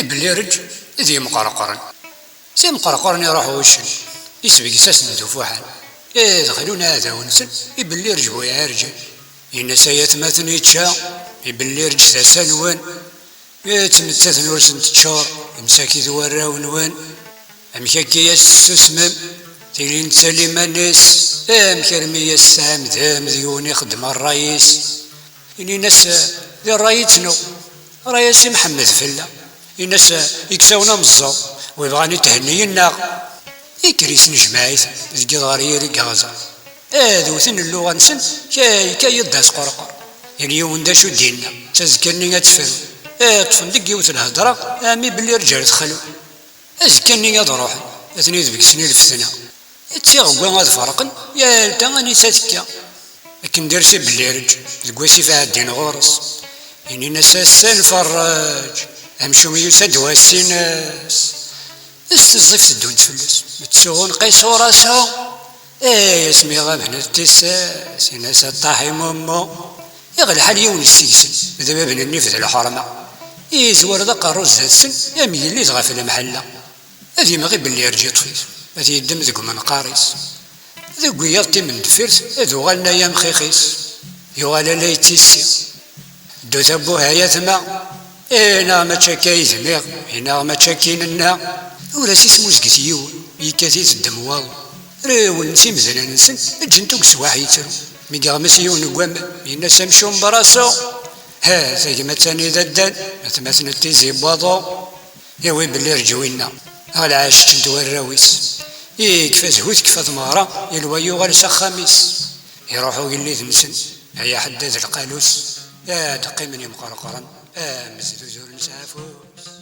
بلي رج ذي مقرقرن زي مقرقرن يروحوا وشن يسبق ساسن دوفوحان يدخلون هذا ونسن يبلي رجبو يا رجال ينسايات ماتن يتشا يبلي رج ثاسان وين يتمتثن ورسن تشار يمساكي ذوارا ونوان أمكاكي يسسمم تيلين تسلم الناس مكرمي السام ذام ذيون يخدم الرئيس إني ناس ذي الرئيسنو رئيسي محمد فلا الناس يكساونا مزو ويبغاني تهنينا يكريس نجمايث ذي غارية ذي غازا ذوثن اللغة نسن كاي يداس قرقر يعني يوم دا شو دينا تذكرني غتفرو تفندق يوث الهضرة امي بلي رجال دخلو ازكرني غتروح اثني ذبك سنين الفتنة تيغوا غاد فرقن يا لتا غاني تاتكا لكن ديرسي بلي رج الكواسي فيها الدين غورس يعني ناس الفراج امشو يسد واسيناس استزيف تدون تفلس تسوغون قيس وراسو اسمي غابنا التساس ناس الطاحي مومو يغلى حال يون السيسن دابا بن النفذ الحرمه يزور ذاك الرز السن يميل اللي تغا في المحله هذه ما غير باللي رجي طفيف هذه يدم ذوك من قاريس ذوك يلطي من دفرت ذو غالنا يا مخيخيس يغالا لا يتيسي دو ثبوها يثما انا ما تشكاي ثميغ انا ما تشكين النا وراسي سموزكت يون يكاثيث الدموال ريول نسي مزنا نسن جنتوك سواح يترو ميقا مسيون قوام الناس يمشون براسو ها كما تاني ددان مثلا تيزي بواضو يوي بلي رجوينا غالا عاشت انتو الراويس كفا زهوت كفا ثمارة يلويو غالسا خاميس يروحو قليث نسن هيا حداد القالوس دقي من يمقرقرا مزدو زور نسافوس